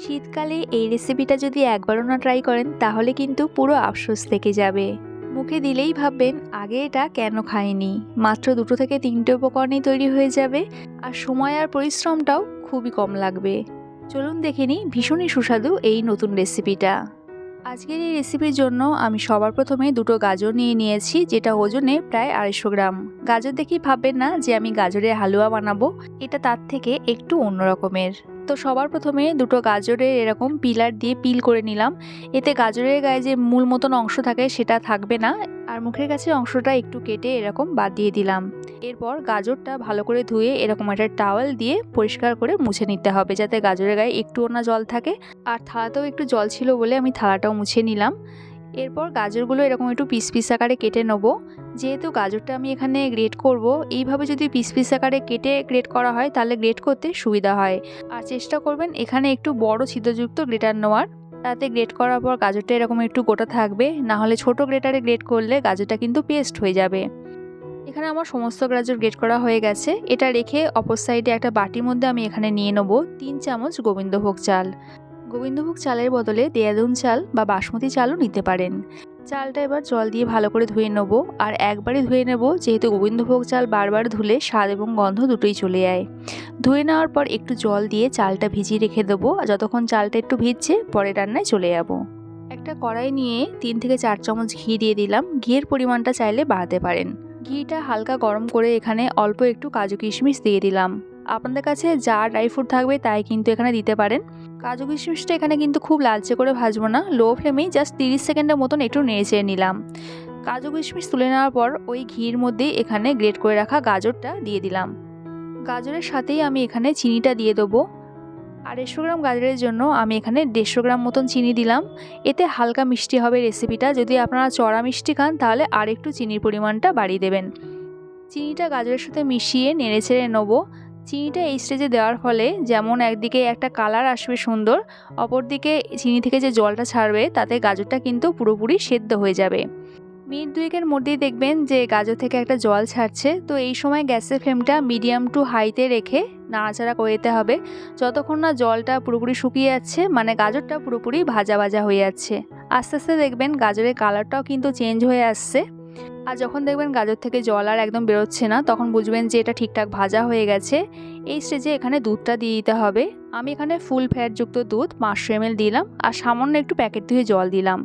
শীতকালে এই রেসিপিটা যদি একবারও না ট্রাই করেন তাহলে কিন্তু পুরো আফসোস থেকে যাবে। মুখে দিলেই ভাববেন আগে এটা কেন খাইনি। মাত্র 2 থেকে 3টে উপকরণেই তৈরি হয়ে যাবে, আর সময় আর পরিশ্রমটাও খুবই কম লাগবে। চলুন দেখে নিই ভীষণই সুস্বাদু এই নতুন রেসিপিটা। আজকের এই রেসিপির জন্য আমি সবার প্রথমে 2টো গাজর নিয়ে নিয়েছি, যেটা ওজনে প্রায় 250 গ্রাম। গাজর দেখেই ভাববেন না যে আমি গাজরের হালুয়া বানাবো, এটা তার থেকে একটু অন্য রকমের। তো সবার প্রথমে 2টো গাজরের এরকম পিলার দিয়ে পিল করে নিলাম। এতে গাজরের গায়ে যে মূল মতন অংশ থাকে সেটা থাকবে না, আর মুখের কাছে অংশটা একটু কেটে এরকম বাদ দিয়ে দিলাম। এরপর গাজরটা ভালো করে ধুয়ে এরকম একটা টাওয়েল দিয়ে পরিষ্কার করে মুছে নিতে হবে, যাতে গাজরের গায়ে একটুও না জল থাকে। আর থালাতেও একটু জল ছিল বলে আমি থালাটাও মুছে নিলাম। এরপর গাজরগুলো এরকম একটু পিস পিস আকারে কেটে নেব। যেহেতু গাজরটা আমি এখানে গ্রেট করব, এইভাবে যদি পিস পিস আকারে কেটে গ্রেট করা হয় তাহলে গ্রেট করতে সুবিধা হয়। আর চেষ্টা করবেন এখানে একটু বড় ছিদ্রযুক্ত গ্রেটার নেওয়ার, তাতে গ্রেট করার পর গাজরটা এরকম একটু গোটা থাকবে, না হলে ছোট গ্রেটারে গ্রেট করলে গাজরটা কিন্তু পেস্ট হয়ে যাবে। এখানে আমার সমস্ত গাজর গ্রেট করা হয়ে গেছে। এটা রেখে অপর সাইডে একটা বাটির মধ্যে আমি এখানে নিয়ে নেব 3 চামচ গোবিন্দভোগ চাল। গোবিন্দভোগ চালের বদলে দেরাদুন চাল বা বাসমতি চালও নিতে পারেন। চালটা এবার জল দিয়ে ভালো করে ধুয়ে নেব, আর একবারই ধুয়ে নেব, যেহেতু গোবিন্দভোগ চাল বারবার ধুলে স্বাদ এবং গন্ধ দুটোই চলে যায়। ধুয়ে নেওয়ার পর একটু জল দিয়ে চালটা ভিজিয়ে রেখে দেবো, আর যতক্ষণ চালটা একটু ভিজছে পরে রান্নায় চলে যাব। একটা কড়াই নিয়ে 3 থেকে 4 চামচ ঘি দিয়ে দিলাম। ঘিয়ের পরিমাণটা চাইলে বাড়াতে পারেন। ঘিটা হালকা গরম করে এখানে অল্প একটু কাজু কিশমিশ দিয়ে দিলাম। আপনাদের কাছে যা ড্রাই ফ্রুট থাকবে তাই কিন্তু এখানে দিতে পারেন। কাজু কিশমিশটা এখানে কিন্তু খুব লালচে করে ভাজবো না, লো ফ্লেমেই জাস্ট 30 সেকেন্ডের মতন একটু নেড়ে নিলাম। কাজু কিশমিশ তুলে নেওয়ার পর ওই ঘির মধ্যেই এখানে গ্রেট করে রাখা গাজরটা দিয়ে দিলাম। গাজরের সাথেই আমি এখানে চিনিটা দিয়ে দেবো। 250 গ্রাম গাজরের জন্য আমি এখানে 150 গ্রাম মতন চিনি দিলাম। এতে হালকা মিষ্টি হবে রেসিপিটা। যদি আপনারা চড়া মিষ্টি খান তাহলে আর একটু চিনির পরিমাণটা বাড়িয়ে দেবেন। চিনিটা গাজরের সাথে মিশিয়ে নেড়েচেড়ে নেব। চিনিটা এই স্টেজে দেওয়ার ফলে যেমন একদিকে একটা কালার আসবে সুন্দর, অপরদিকে চিনি থেকে যে জলটা ছাড়বে তাতে গাজরটা কিন্তু পুরোপুরি সেদ্ধ হয়ে যাবে। মিনিট 2-এর মধ্যেই দেখবেন যে গাজর থেকে একটা জল ছাড়ছে। তো এই সময় গ্যাসের ফ্লেমটা মিডিয়াম টু হাইতে রেখে নাড়াচাড়া করে দিতে হবে, যতক্ষণ না জলটা পুরোপুরি শুকিয়ে যাচ্ছে, মানে গাজরটা পুরোপুরি ভাজা ভাজা হয়ে যাচ্ছে। আস্তে আস্তে দেখবেন গাজরের কালারটাও কিন্তু চেঞ্জ হয়ে আসছে। আর যখন দেখবেন গাজর থেকে জল আর একদম বেরোচ্ছে না, তখন বুঝবেন যে এটা ঠিকঠাক ভাজা হয়ে গেছে। এই স্টেজে এখানে দুধটা দিয়ে দিতে হবে। আমি এখানে ফুল ফ্যাটযুক্ত দুধ 500 ml দিলাম, আর সামান্য একটু প্যাকেট ধুয়ে জল দিলাম।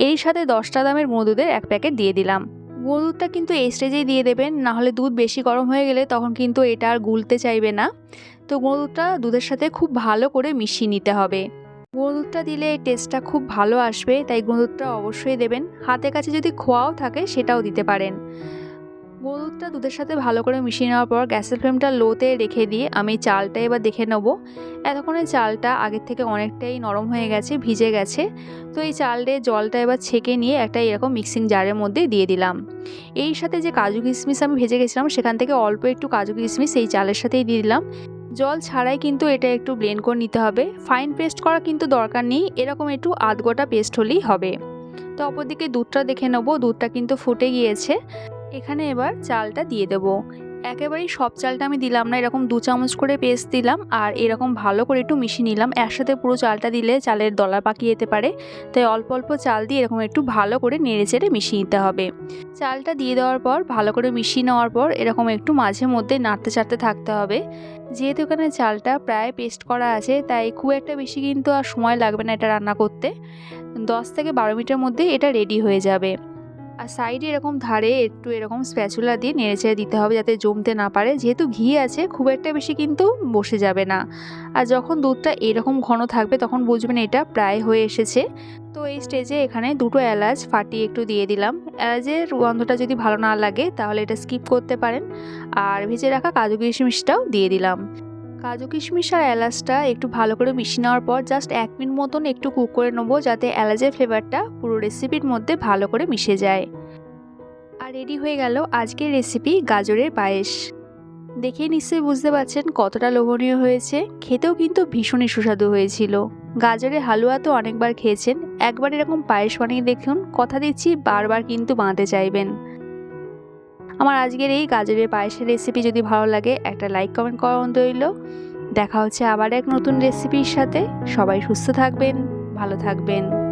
এর সাথে 10টা দামের গুঁড়ো দুধের 1 প্যাকেট দিয়ে দিলাম। গুঁড়ো দুধটা কিন্তু এই স্টেজেই দিয়ে দেবেন, না হলে দুধ বেশি গরম হয়ে গেলে তখন কিন্তু এটা আর গুলতে চাইবে না। তো গুঁড়ো দুধটা দুধের সাথে খুব ভালো করে মিশিয়ে নিতে হবে। গুঁড়ো দুধটা দিলে টেস্টটা খুব ভালো আসবে, তাই গুঁড়ো দুধটা অবশ্যই দেবেন। হাতের কাছে যদি খোয়াও থাকে সেটাও দিতে পারেন। গুঁড়ো দুধটা দুধের সাথে ভালো করে মিশিয়ে নেওয়ার পর গ্যাসের ফ্লেমটা লোতে রেখে দিয়ে আমি চালটা এবার দেখে নেব। এতক্ষণে চালটা আগের থেকে অনেকটাই নরম হয়ে গেছে, ভিজে গেছে। তো এই চালের জলটা এবার ছেঁকে নিয়ে একটা এরকম মিক্সিং জারের মধ্যে দিয়ে দিলাম। এই সাথে যে কাজু কিশমিশ আমি ভেজে গেছিলাম সেখান থেকে অল্প একটু কাজু কিশমিশ এই চালের সাথেই দিয়ে দিলাম। জল ছাড়াই কিন্তু এটা একটু ব্লেন্ড করে নিতে হবে। ফাইন পেস্ট করা কিন্তু দরকার নেই, এরকম একটু আধগোটা পেস্ট হলেই হবে। তো অপরদিকে দুধটা দেখে নেবো, দুধটা কিন্তু ফুটে গিয়েছে। এখানে এবার চালটা দিয়ে দেবো। একেবারেই সব চালটা আমি দিলাম না, এরকম 2 চামচ করে পেস্ট দিলাম, আর এরকম ভালো করে একটু মিশিয়ে নিলাম। একসাথে পুরো চালটা দিলে চালের দলা পাকিয়ে যেতে পারে, তাই অল্প অল্প চাল দিয়ে এরকম একটু ভালো করে নেড়েচেড়ে মিশিয়ে নিতে হবে। চালটা দিয়ে দেওয়ার পর ভালো করে মিশিয়ে নেওয়ার পর এরকম একটু মাঝে মধ্যে নাড়তে চাড়তে থাকতে হবে। যেহেতু এখানে চালটা প্রায় পেস্ট করা আছে, তাই খুব একটা বেশি কিন্তু আর সময় লাগবে না এটা রান্না করতে। 10 থেকে 12 মিনিটের মধ্যে এটা রেডি হয়ে যাবে। আর সাইডে এরকম ধারে একটু এরকম স্প্যাচুলা দিয়ে নেড়েচেড়ে দিতে হবে, যাতে জমতে না পারে। যেহেতু ঘি আছে খুব একটা বেশি কিন্তু বসে যাবে না। আর যখন দুধটা এরকম ঘন থাকবে তখন বুঝবেন এটা প্রায় হয়ে এসেছে। তো এই স্টেজে এখানে 2টো এলাচ ফাটিয়ে একটু দিয়ে দিলাম। এলাচের গন্ধটা যদি ভালো না লাগে তাহলে এটা স্কিপ করতে পারেন। আর ভেজে রাখা কাজু কিশমিশটাও দিয়ে দিলাম। কাজু কিশমিশ আর এলাচটা একটু ভালো করে মিশিয়ে নেওয়ার পর জাস্ট 1 মিনিট মতন একটু কুক করে নেবো, যাতে এলাচের ফ্লেভারটা পুরো রেসিপির মধ্যে ভালো করে মিশে যায়। আর রেডি হয়ে গেল আজকের রেসিপি গাজরের পায়েস। দেখে নিশ্চয়ই বুঝতে পারছেন কতটা লোভনীয় হয়েছে। খেতেও কিন্তু ভীষণই সুস্বাদু হয়েছিল। গাজরের হালুয়া তো অনেকবার খেয়েছেন, একবার এরকম পায়েস বানিয়ে দেখুন, কথা দিচ্ছি বারবার কিন্তু বানাতে চাইবেন। আমার আজকের এই গাজরের পায়েসের রেসিপি যদি ভালো লাগে একটা লাইক কমেন্ট করা অনুরোধ রইল। দেখা হচ্ছে আবার এক নতুন রেসিপির সাথে। সবাই সুস্থ থাকবেন, ভালো থাকবেন।